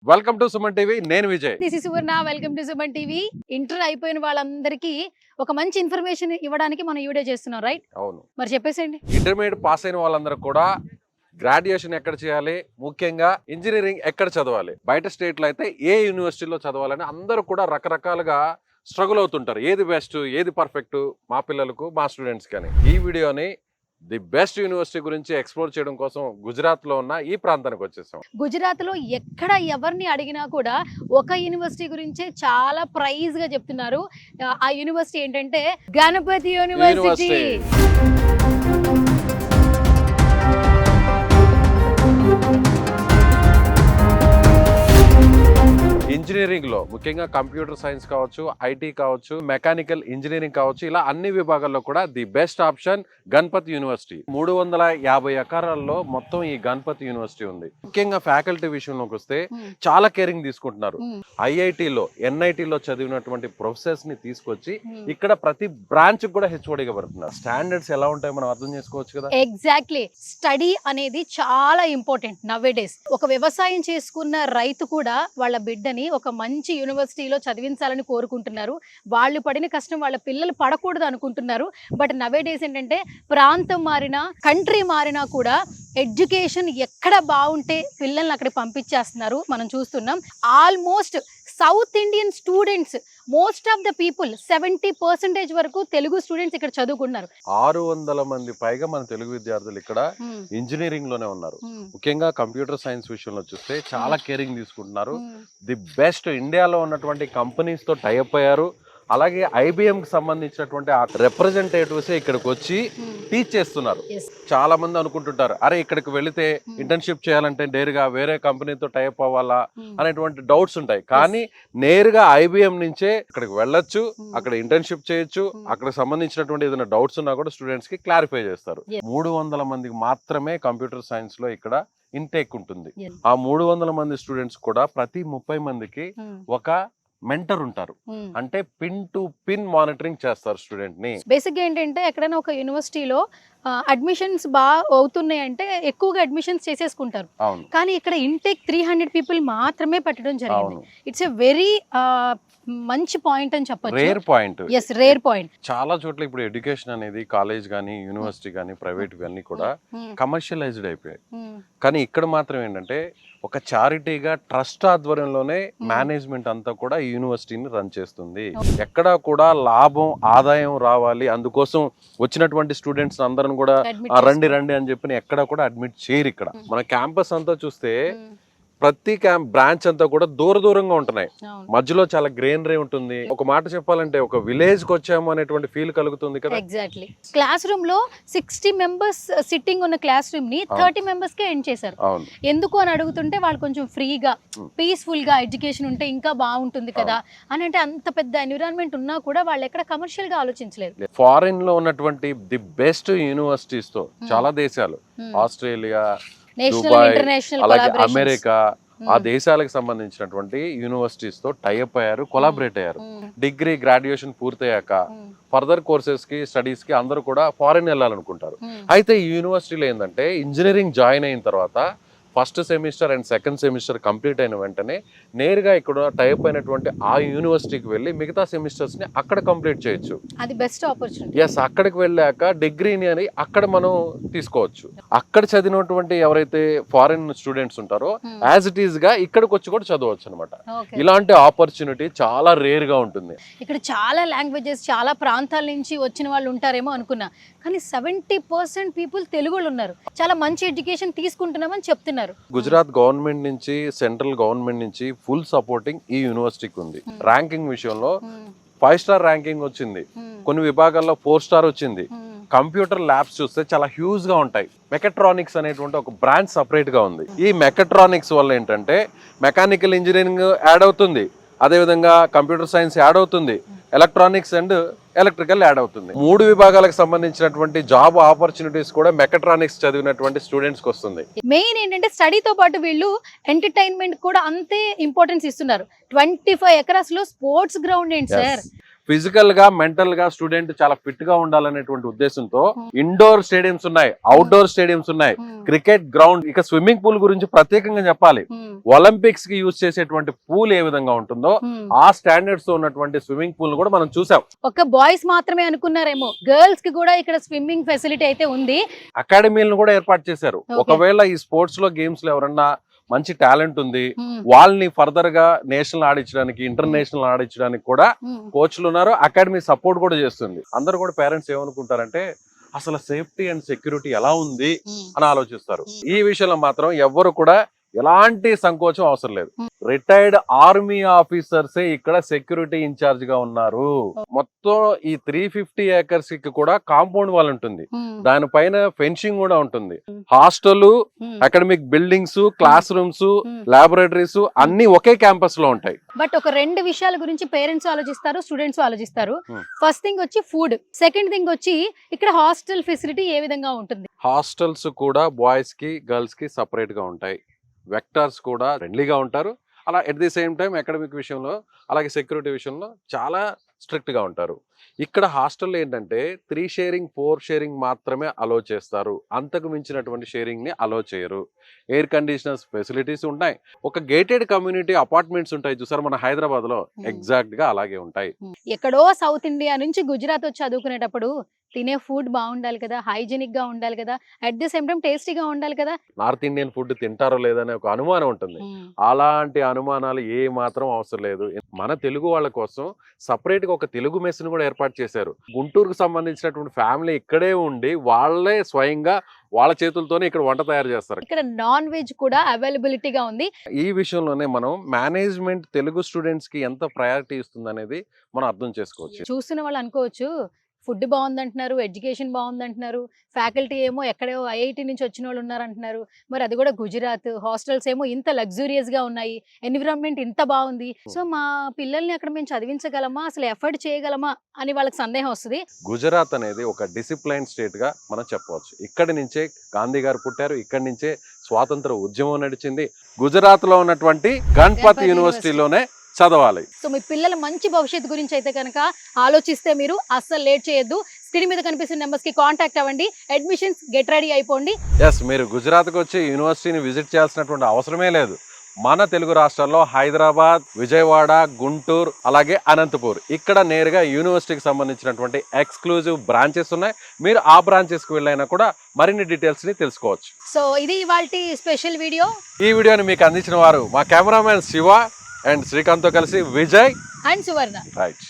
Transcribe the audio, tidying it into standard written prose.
Welcome to Suman TV. నేను Vijay. This is Suvarna. Welcome to Suman TV. Inter అయిపోయిన వాళ్ళందరికీ ఒక మంచి ఇన్ఫర్మేషన్ ఇవ్వడానికి మనం ఈ వీడియో చేస్తున్నాం, రైట్? అవును, మరి చెప్పేసేయండి. ఇంటర్మీడియట్ పాస్ అయిన వాళ్ళందరూ కూడా గ్రాడ్యుయేషన్ ఎక్కడ చేయాలి, ముఖ్యంగా ఇంజనీరింగ్ ఎక్కడ చదవాలి, బయట స్టేట్లో అయితే ఏ యూనివర్సిటీలో చదవాలని అందరూ కూడా రకరకాలుగా స్ట్రగుల్ అవుతుంటారు. ఏది బెస్ట్, ఏది పర్ఫెక్ట్ మా పిల్లలకు, మా స్టూడెంట్స్ కానీ. ఈ వీడియోని ది బెస్ట్ యూనివర్సిటీ గురించి ఎక్స్ప్లోర్ చేయడం కోసం గుజరాత్ లో ఉన్న ఈ ప్రాంతానికి వచ్చేసాం. గుజరాత్ లో ఎక్కడ ఎవరిని అడిగినా కూడా ఒక యూనివర్సిటీ గురించే చాలా ప్రైజ్ గా చెప్తున్నారు. ఆ యూనివర్సిటీ ఏంటంటే గణపతి యూనివర్సిటీ. ఇంజనీరింగ్ లో ముఖ్యంగా కంప్యూటర్ సైన్స్ కావచ్చు, ఐటీ కావచ్చు, మెకానికల్ ఇంజనీరింగ్ కావచ్చు, ఇలా అన్ని విభాగాల్లో కూడా the best option Ganapathi university. 350 ఎకరాల్లో మొత్తం ఈ గణపతి యూనివర్సిటీ ఉంది. ముఖ్యంగా ఫ్యాకల్టీ విషయంలోకి వస్తే చాలా కేరింగ్ తీసుకుంటున్నారు. ఐఐటిలో, ఎన్ఐటిలో చదివినటువంటి ప్రొఫెసర్స్ ని తీసుకొచ్చి ఇక్కడ ప్రతి బ్రాంచ్ కూడా హెచ్ఓడిగా పెడుతున్నారు. స్టాండర్డ్స్ ఎలా ఉంటాయో మనం అర్థం చేసుకోవచ్చు కదా. ఎగ్జాక్ట్లీ. స్టడీ అనేది చాలా ఇంపార్టెంట్ నవ్ డేస్. ఒక వ్యవసాయం చేసుకున్న రైతు కూడా వాళ్ళ బిడ్డని ఒక మంచి యూనివర్సిటీలో చదివించాలని కోరుకుంటున్నారు. వాళ్ళు పడిన కష్టం వాళ్ళ పిల్లలు పడకూడదు అనుకుంటున్నారు. బట్ నవే డేస్ ఏంటంటే ప్రాంతం మారినా, కంట్రీ మారినా కూడా ఎడ్యుకేషన్ ఎక్కడ బాగుంటే పిల్లల్ని అక్కడ పంపించేస్తున్నారు. మనం చూస్తున్నాం. Almost south Indian students, most of the people 70% వరకు తెలుగు స్టూడెంట్స్ ఇక్కడ చదువుకున్నారు. 600 మంది పైగా మన తెలుగు విద్యార్థులు ఇక్కడ ఇంజనీరింగ్ లోనే ఉన్నారు. ముఖ్యంగా కంప్యూటర్ సైన్స్ విషయంలో చూస్తే చాలా కేరింగ్ తీసుకుంటున్నారు. ది బెస్ట్ ఇండియాలో ఉన్నటువంటి కంపెనీస్ తో టైఅప్ అయ్యారు. అలాగే ఐబిఎం కి సంబంధించినటువంటి ఆ రిప్రజెంటేటివ్స్ ఇక్కడికి వచ్చి టీచ్ చేస్తున్నారు. చాలా మంది అనుకుంటుంటారు, అరే ఇక్కడికి వెళితే ఇంటర్న్షిప్ చేయాలంటే నేరుగా వేరే కంపెనీతో టైప్ అవ్వాలా అనేటువంటి డౌట్స్ ఉంటాయి. కానీ నేరుగా ఐబిఎం నుంచే ఇక్కడికి వెళ్ళొచ్చు, అక్కడ ఇంటర్న్షిప్ చేయొచ్చు. అక్కడ సంబంధించినటువంటి ఏదైనా డౌట్స్ ఉన్నా కూడా స్టూడెంట్స్ కి క్లారిఫై చేస్తారు. 300 మందికి మాత్రమే కంప్యూటర్ సైన్స్ లో ఇక్కడ ఇంటేక్ ఉంటుంది. ఆ 300 మంది స్టూడెంట్స్ కూడా ప్రతి 30 మందికి ఒక మెంటర్ ఉంటారు. అంటే పిన్ టు పిన్ మానిటరింగ్ చేస్తారు స్టూడెంట్ ని. బేసిక్ గా ఏంటంటే ఎక్కడైనా ఒక యూనివర్సిటీలో అడ్మిషన్స్ బాగా అవుతున్నాయి అంటే ఎక్కువగా అడ్మిషన్స్ చేసేసుకుంటారు. కానీ ఇక్కడ ఇంటేక్ 300 పీపుల్ మాత్రమే పెట్టడం జరిగింది. ఇట్స్ ఎ వెరీ మంచి పాయింట్ అని చెప్పొచ్చు. Rare point. yes, rare point. చాలా చోట్ల ఇప్పుడు ఎడ్యుకేషన్ అనేది కాలేజ్ గానీ, యూనివర్సిటీ గానీ, ప్రైవేట్ అన్ని కూడా కమర్షియలైజ్డ్ అయిపోయాయి. కానీ ఇక్కడ మాత్రం ఏంటంటే ఒక చారిటీగా ట్రస్ట్ ఆధ్వర్యంలోనే మేనేజ్మెంట్ అంతా కూడా ఈ యూనివర్సిటీని రన్ చేస్తుంది. ఎక్కడా కూడా లాభం, ఆదాయం రావాలి అందుకోసం వచ్చినటువంటి స్టూడెంట్స్ అందరం కూడా రండి రండి అని చెప్పి ఎక్కడా కూడా అడ్మిట్ చేయరు. ఇక్కడ మన క్యాంపస్ అంతా చూస్తే ప్రతి బ్రాంచ్ అంతా కూడా దూరంగా ఉంటున్నాయి. మధ్యలో చాలా గ్రీనరీ ఉంటుంది. ఒక మాట చెప్పాలంటే ఒక విలేజ్ కి వచ్చాము అనేటువంటి ఫీల్ కలుగుతుంది కదా. ఎగ్జాక్ట్లీ. క్లాస్ రూమ్ లో 60 మెంబర్స్ సిట్టింగ్ ఉన్న క్లాస్ రూమ్ ని 30 మెంబర్స్ కే ఎండ్ చేశారు. ఎందుకు అని అడుగుతుంటే వాళ్ళు కొంచెం ఫ్రీగా, పీస్ఫుల్ గా ఎడ్యుకేషన్ ఉంటే ఇంకా బాగుంటుంది కదా అని. అంటే అంత పెద్ద ఎన్విరాన్మెంట్ ఉన్నా కూడా వాళ్ళు ఎక్కడ కమర్షియల్ గా ఆలోచించలేదు. ఫారిన్ లో ఉన్నటువంటి ది బెస్ట్ యూనివర్సిటీస్ తో చాలా దేశాలు, ఆస్ట్రేలియా, దుబాయ్, అలాగే అమెరికా, ఆ దేశాలకు సంబంధించినటువంటి యూనివర్సిటీస్ తో టైఅప్ అయ్యారు, కొలాబరేట్ అయ్యారు. డిగ్రీ, గ్రాడ్యుయేషన్ పూర్తయ్యాక ఫర్దర్ కోర్సెస్ కి, స్టడీస్ కి అందరూ కూడా ఫారిన్ వెళ్ళాలనుకుంటారు. అయితే ఈ యూనివర్సిటీలో ఏంటంటే ఇంజనీరింగ్ జాయిన్ అయిన తర్వాత first semester and second semester complete అయిన వెంటనే నేరుగా ఇక్కడ టైప్ అయినటువంటి ఆ యూనివర్సిటీకి వెళ్ళి మిగతా సెమిస్టర్స్ ని అక్కడ కంప్లీట్ చేయొచ్చు. అది బెస్ట్ ఆపర్చునిటీ. ఎస్, అక్కడికి వెళ్ళాక డిగ్రీని అని అక్కడ మనం తీసుకోవచ్చు. అక్కడ చదివినటువంటి ఎవరైతే ఫారిన్ స్టూడెంట్స్ ఉంటారో యాజ్ ఇట్ ఈస్ గా ఇక్కడికి వచ్చి కూడా చదవచ్చు అనమాట. ఇలాంటి ఆపర్చునిటీ చాలా రేర్ గా ఉంటుంది. ఇక్కడ చాలా లాంగ్వేజెస్, చాలా ప్రాంతాల నుంచి వచ్చిన వాళ్ళు ఉంటారేమో అనుకున్నా, కానీ 70% పీపుల్ తెలుగు ఉన్నారు. చాలా మంచి ఎడ్యుకేషన్ తీసుకుంటున్నామని చెప్తున్నారు. గుజరాత్ గవర్నమెంట్ నుంచి, సెంట్రల్ గవర్నమెంట్ నుంచి ఫుల్ సపోర్టింగ్ ఈ యూనివర్సిటీకి ఉంది. ర్యాంకింగ్ విషయంలో 5 స్టార్ ర్యాంకింగ్ వచ్చింది, కొన్ని విభాగాల్లో 4 స్టార్ వచ్చింది. కంప్యూటర్ ల్యాబ్స్ చూస్తే చాలా హ్యూజ్ గా ఉంటాయి. మెకాట్రానిక్స్ అనేటువంటి ఒక బ్రాంచ్ సపరేట్ గా ఉంది. ఈ మెకాట్రానిక్స్ వల్ల ఏంటంటే మెకానికల్ ఇంజనీరింగ్ యాడ్ అవుతుంది, అదేవిధంగా కంప్యూటర్ సైన్స్ యాడ్ అవుతుంది, ఎలక్ట్రానిక్స్ అండ్ ఎలక్ట్రికల్ యాడ్ అవుతుంది. 3 విభాగాలకు సంబంధించినటువంటి జాబ్ ఆపర్చునిటీస్ కూడా మెకాట్రానిక్స్ చదివినటువంటి స్టూడెంట్స్ కి వస్తుంది. మెయిన్ ఏంటంటే స్టడీతో పాటు వీళ్ళు ఎంటర్టైన్మెంట్ కూడా అంతే ఇంపార్టెన్స్ ఇస్తున్నారు. 25 ఎకరాస్ లో స్పోర్ట్స్ గ్రౌండ్ ఏంటి సార్. ఫిజికల్ గా మెంటల్ గా స్టూడెంట్ చాలా ఫిట్ గా ఉండాలనేటువంటి ఉద్దేశంతో ఇండోర్ స్టేడియంస్ ఉన్నాయి, అవుట్డోర్ స్టేడియంస్ ఉన్నాయి, క్రికెట్ గ్రౌండ్, ఇక స్విమ్మింగ్ పూల్ గురించి ప్రత్యేకంగా చెప్పాలి. ఒలింపిక్స్ కి యూజ్ చేసేటువంటి పూల్ ఏ విధంగా ఉంటుందో ఆ స్టాండర్డ్స్ తో ఉన్నటువంటి స్విమ్మింగ్ పూల్ కూడా మనం చూసాం. ఒక బాయ్స్ మాత్రమే అనుకున్నారేమో, గర్ల్స్ కి కూడా ఇక్కడ స్విమ్మింగ్ ఫెసిలిటీ అయితే ఉంది. అకాడమీలను కూడా ఏర్పాటు చేశారు. ఒకవేళ ఈ స్పోర్ట్స్ లో గేమ్స్ లో ఎవరన్నా మంచి టాలెంట్ ఉంది, వాళ్ళని ఫర్దర్ గా నేషనల్ ఆడించడానికి, ఇంటర్నేషనల్ ఆడించడానికి కూడా కోచ్లు ఉన్నారు. అకాడమీ సపోర్ట్ కూడా చేస్తుంది. అందరూ కూడా పేరెంట్స్ ఏమనుకుంటారంటే అసలు సేఫ్టీ అండ్ సెక్యూరిటీ ఎలా ఉంది అని ఆలోచిస్తారు. ఈ విషయంలో మాత్రం ఎవ్వరు కూడా ఎలాంటి సంకోచం అవసరం లేదు. రిటైర్డ్ ఆర్మీ ఆఫీసర్సే ఇక్కడ సెక్యూరిటీ ఇన్ఛార్జ్ గా ఉన్నారు. మొత్తం ఈ 350 acres కి కూడా కాంపౌండ్ వాల్ ఉంటుంది, దానిపైన ఫెన్సింగ్ కూడా ఉంటుంది. Hostel, academic buildings, class rooms, laboratories అన్ని ఒకే క్యాంపస్ లో ఉంటాయి. బట్ ఒక రెండు విషయాల గురించి పేరెంట్స్ ఆలోచిస్తారు, స్టూడెంట్స్ ఆలోచిస్తారు. ఫస్ట్ థింగ్ వచ్చి ఫుడ్, సెకండ్ థింగ్ వచ్చి ఇక్కడ హాస్టల్ ఫెసిలిటీ ఏ విధంగా ఉంటుంది. హాస్టల్స్ కూడా బాయ్స్ కి గర్ల్స్ కి సపరేట్ గా ఉంటాయి. వెక్టర్స్ కూడా ఫ్రెండ్లీగా ఉంటారు. అలా at the same time academic విషయంలో అలాగే సెక్యూరిటీ విషయంలో చాలా స్ట్రిక్ట్ గా ఉంటారు. ఇక్కడ హాస్టల్ ఏంటంటే 3 షేరింగ్ 4 షేరింగ్ మాత్రమే అలో చేస్తారు. అంతకు మించినటువంటి షేరింగ్ ని అలో చేయరు. ఎయిర్ కండిషనర్స్ ఫెసిలిటీస్ ఉంటాయి. ఒక గేటెడ్ కమ్యూనిటీ అపార్ట్మెంట్స్ ఉంటాయి చూసారు మన హైదరాబాద్ లో, ఎగ్జాక్ట్ గా అలాగే ఉంటాయి. ఎక్కడో సౌత్ ఇండియా నుంచి గుజరాత్ వచ్చి చదువుకునేటప్పుడు తినే ఫుడ్ బాగుండాలి కదా, హైజీనిక్ గా ఉండాలి కదా, అట్ ది సేమ్ టైం టేస్టీగా ఉండాలి కదా. నార్త్ ఇండియన్ ఫుడ్ తింటారో లేదనే ఒక అనుమానం ఉంటుంది. అలాంటి అనుమానాలు ఏ మాత్రం అవసరం లేదు. మన తెలుగు వాళ్ళ కోసం సపరేట్ గా ఒక తెలుగు మెస్ ని కూడా ఏర్పాటు చేశారు. గుంటూరుకు సంబంధించినటువంటి ఫ్యామిలీ ఇక్కడే ఉండి వాళ్ళే స్వయంగా వాళ్ళ చేతులతోనే ఇక్కడ వంట తయారు చేస్తారు. ఇక్కడ నాన్ వెజ్ కూడా అవైలబిలిటీగా ఉంది. ఈ విషయంలోనే మనం మేనేజ్మెంట్ తెలుగు స్టూడెంట్స్ కి ఎంత ప్రయారిటీ ఇస్తుంది అనేది మనం అర్థం చేసుకోవచ్చు. చూస్తున్న వాళ్ళు అనుకోవచ్చు ఫుడ్ బాగుందంటున్నారు, ఎడ్యుకేషన్ బాగుందంటున్నారు, ఫ్యాకల్టీ ఏమో ఎక్కడో ఐఐటి నుంచి వచ్చిన వాళ్ళు ఉన్నారంటున్నారు, మరి అది కూడా గుజరాత్. హాస్టల్స్ ఏమో ఇంత లగ్జూరియస్ గా ఉన్నాయి, ఎన్విరాన్మెంట్ ఇంత బాగుంది. సో మా పిల్లల్ని అక్కడ మేము చదివించగలమా, అసలు ఎఫర్ట్ చేయగలమా అని వాళ్ళకి సందేహం వస్తుంది. గుజరాత్ అనేది ఒక డిసిప్లైన్ స్టేట్ గా మనం చెప్పవచ్చు. ఇక్కడి నుంచే గాంధీ గారు పుట్టారు, ఇక్కడి నుంచే స్వాతంత్ర ఉద్యమం నడిచింది. గుజరాత్ లో ఉన్నటువంటి గణపతి యూనివర్సిటీలోనే చదవాలి. సో మీ పిల్లల మంచి భవిష్యత్తు గురించి అయితే కనుక ఆలోచిస్తే మీరు అస్సలు లేట్ చేయొద్దు. స్క్రీన్ మీద కనిపిస్తున్న నెంబర్స్ కి కాంటాక్ట్ అవ్వండి. అడ్మిషన్స్ గెట్ రెడీ అయిపోండి. మీరు గుజరాత్కి వచ్చి యూనివర్సిటీని విజిట్ చేయాల్సినటువంటి అవసరమే లేదు. మన తెలుగు రాష్ట్రాల్లో హైదరాబాద్, విజయవాడ, గుంటూరు అలాగే అనంతపూర్ ఇక్కడ నేరుగా యూనివర్సిటీకి సంబంధించినటువంటి ఎక్స్క్లూజివ్ బ్రాంచెస్ ఉన్నాయి. మీరు ఆ బ్రాంచెస్ కి వెళ్ళైనా కూడా మరిన్ని డీటెయిల్స్ ని తెలుసుకోవచ్చు. సో ఇది ఇవాల్టి స్పెషల్ వీడియో. ఈ వీడియోని మీకు అందించిన వారు మా కెమెరామెన్ శివ అండ్ శ్రీకాంత్ తో కలిసి విజయ్ అండ్ సువర్ణ. రైట్.